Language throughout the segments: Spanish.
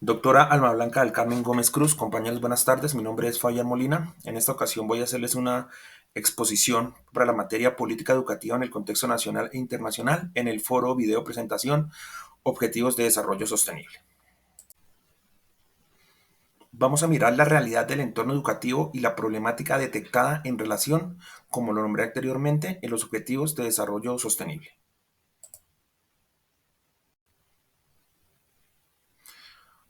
Doctora Alma Blanca del Carmen Gómez Cruz, compañeros, buenas tardes. Mi nombre es Fabián Molina. En esta ocasión voy a hacerles una exposición para la materia política educativa en el contexto nacional e internacional en el foro video presentación Objetivos de Desarrollo Sostenible. Vamos a mirar la realidad del entorno educativo y la problemática detectada en relación, como lo nombré anteriormente, en los Objetivos de Desarrollo Sostenible.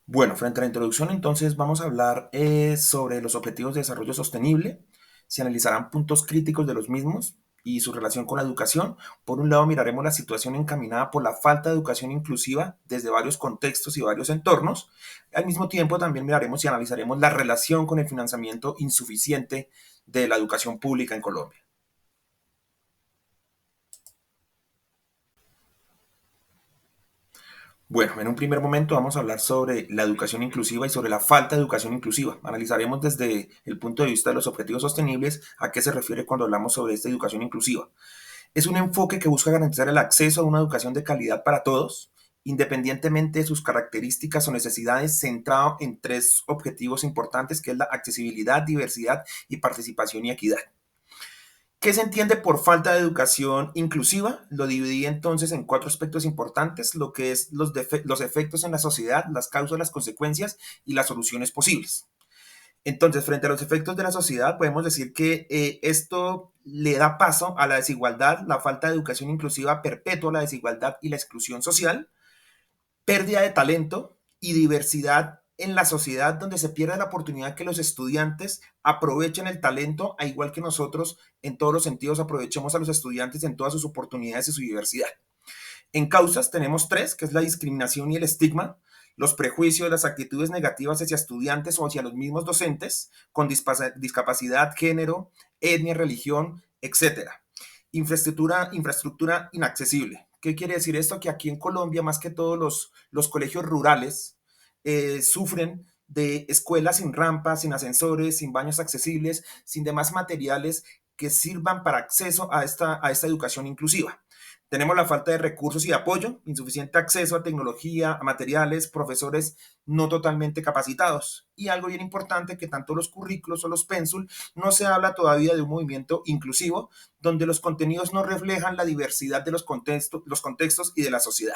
Bueno, frente a la introducción, entonces vamos a hablar sobre los objetivos de desarrollo sostenible. Se analizarán puntos críticos de los mismos y su relación con la educación. Por un lado, miraremos la situación encaminada por la falta de educación inclusiva desde varios contextos y varios entornos. Al mismo tiempo, también miraremos y analizaremos la relación con el financiamiento insuficiente de la educación pública en Colombia. Bueno, en un primer momento vamos a hablar sobre la educación inclusiva y sobre la falta de educación inclusiva. Analizaremos desde el punto de vista de los objetivos sostenibles a qué se refiere cuando hablamos sobre esta educación inclusiva. Es un enfoque que busca garantizar el acceso a una educación de calidad para todos, independientemente de sus características o necesidades, centrado en tres objetivos importantes, que es la accesibilidad, diversidad y participación y equidad. ¿Qué se entiende por falta de educación inclusiva? Lo dividí entonces en cuatro aspectos importantes, lo que es los efectos en la sociedad, las causas, las consecuencias y las soluciones posibles. Entonces, frente a los efectos de la sociedad, podemos decir que esto le da paso a la desigualdad, la falta de educación inclusiva perpetua la desigualdad y la exclusión social, pérdida de talento y diversidad en la sociedad, donde se pierde la oportunidad que los estudiantes aprovechen el talento, a igual que nosotros en todos los sentidos aprovechemos a los estudiantes en todas sus oportunidades y su diversidad. En causas tenemos tres, que es la discriminación y el estigma, los prejuicios, las actitudes negativas hacia estudiantes o hacia los mismos docentes con discapacidad, género, etnia, religión, etcétera. Infraestructura inaccesible. ¿Qué quiere decir esto? Que aquí en Colombia, más que todos los colegios rurales, sufren de escuelas sin rampas, sin ascensores, sin baños accesibles, sin demás materiales que sirvan para acceso a esta educación inclusiva. Tenemos la falta de recursos y apoyo, insuficiente acceso a tecnología, a materiales, profesores no totalmente capacitados. Y algo bien importante, que tanto los currículos o los pénsul no se habla todavía de un movimiento inclusivo, donde los contenidos no reflejan la diversidad de los contextos y de la sociedad.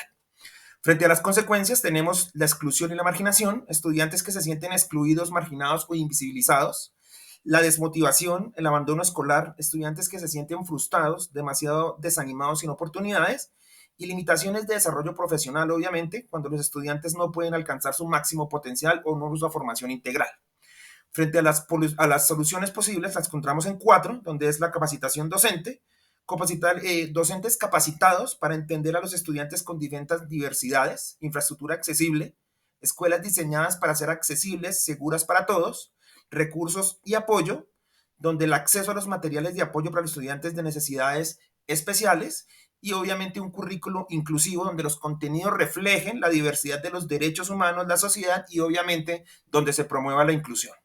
Frente a las consecuencias tenemos la exclusión y la marginación, estudiantes que se sienten excluidos, marginados o invisibilizados, la desmotivación, el abandono escolar, estudiantes que se sienten frustrados, demasiado desanimados, sin oportunidades, y limitaciones de desarrollo profesional, obviamente, cuando los estudiantes no pueden alcanzar su máximo potencial o no usa formación integral. Frente a las soluciones posibles, las encontramos en cuatro, donde es la capacitación docente, capacitar docentes capacitados para entender a los estudiantes con diferentes diversidades, infraestructura accesible, escuelas diseñadas para ser accesibles, seguras para todos, recursos y apoyo, donde el acceso a los materiales de apoyo para los estudiantes de necesidades especiales y obviamente un currículo inclusivo donde los contenidos reflejen la diversidad de los derechos humanos, la sociedad y obviamente donde se promueva la inclusión.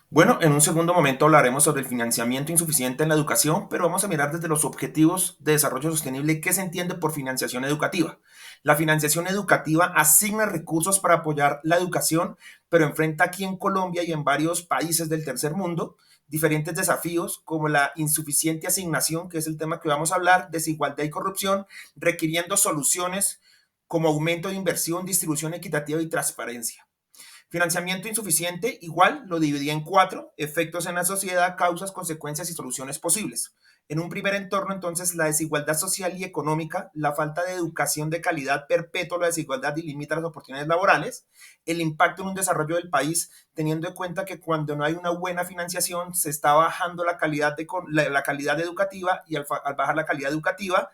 Bueno, en un segundo momento hablaremos sobre el financiamiento insuficiente en la educación, pero vamos a mirar desde los objetivos de desarrollo sostenible qué se entiende por financiación educativa. La financiación educativa asigna recursos para apoyar la educación, pero enfrenta aquí en Colombia y en varios países del tercer mundo diferentes desafíos como la insuficiente asignación, que es el tema que vamos a hablar, desigualdad y corrupción, requiriendo soluciones como aumento de inversión, distribución equitativa y transparencia. Financiamiento insuficiente, igual, lo dividí en cuatro: efectos en la sociedad, causas, consecuencias y soluciones posibles. En un primer entorno, entonces, la desigualdad social y económica, la falta de educación de calidad perpetua la desigualdad y limita las oportunidades laborales, el impacto en un desarrollo del país, teniendo en cuenta que cuando no hay una buena financiación, se está bajando la calidad, la calidad educativa y al bajar la calidad educativa,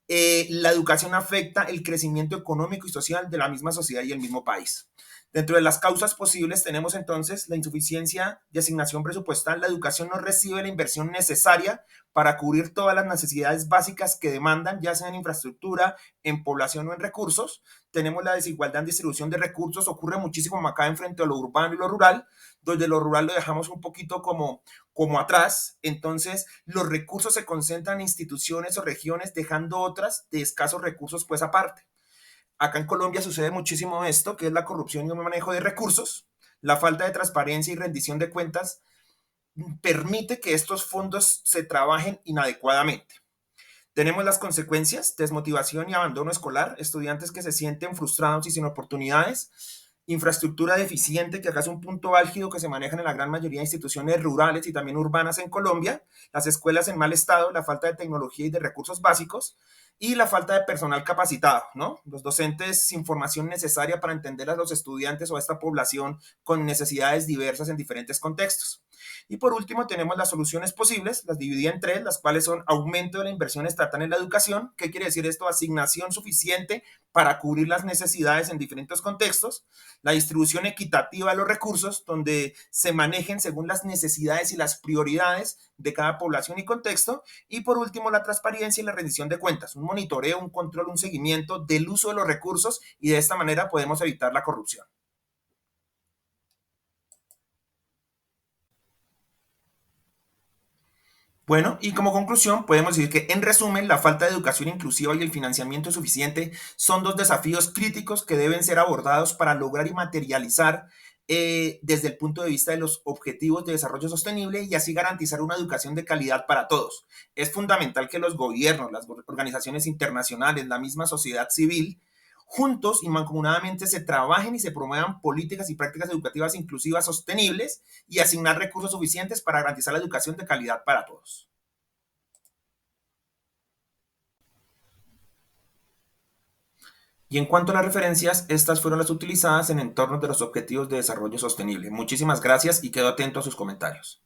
la educación afecta el crecimiento económico y social de la misma sociedad y el mismo país. Dentro de las causas posibles tenemos entonces la insuficiencia de asignación presupuestal. La educación no recibe la inversión necesaria para cubrir todas las necesidades básicas que demandan, ya sea en infraestructura, en población o en recursos. Tenemos la desigualdad en distribución de recursos, ocurre muchísimo acá en frente a lo urbano y lo rural, donde lo rural lo dejamos un poquito como atrás. Entonces los recursos se concentran en instituciones o regiones, dejando otras de escasos recursos pues aparte. Acá en Colombia sucede muchísimo esto, que es la corrupción y un manejo de recursos. La falta de transparencia y rendición de cuentas permite que estos fondos se trabajen inadecuadamente. Tenemos las consecuencias: desmotivación y abandono escolar, estudiantes que se sienten frustrados y sin oportunidades, infraestructura deficiente, que acá es un punto álgido que se maneja en la gran mayoría de instituciones rurales y también urbanas en Colombia, las escuelas en mal estado, la falta de tecnología y de recursos básicos, y la falta de personal capacitado, ¿no? Los docentes sin formación necesaria para entender a los estudiantes o a esta población con necesidades diversas en diferentes contextos. Y por último, tenemos las soluciones posibles, las dividí en tres, las cuales son aumento de la inversión estatal en la educación. ¿Qué quiere decir esto? Asignación suficiente para cubrir las necesidades en diferentes contextos, la distribución equitativa de los recursos, donde se manejen según las necesidades y las prioridades de cada población y contexto, y por último, la transparencia y la rendición de cuentas, un monitoreo, un control, un seguimiento del uso de los recursos, y de esta manera podemos evitar la corrupción. Bueno, y como conclusión, podemos decir que, en resumen, la falta de educación inclusiva y el financiamiento suficiente son dos desafíos críticos que deben ser abordados para lograr y materializar desde el punto de vista de los objetivos de desarrollo sostenible y así garantizar una educación de calidad para todos. Es fundamental que los gobiernos, las organizaciones internacionales, la misma sociedad civil, juntos y mancomunadamente se trabajen y se promuevan políticas y prácticas educativas inclusivas sostenibles y asignar recursos suficientes para garantizar la educación de calidad para todos. Y en cuanto a las referencias, estas fueron las utilizadas en entornos de los Objetivos de Desarrollo Sostenible. Muchísimas gracias y quedo atento a sus comentarios.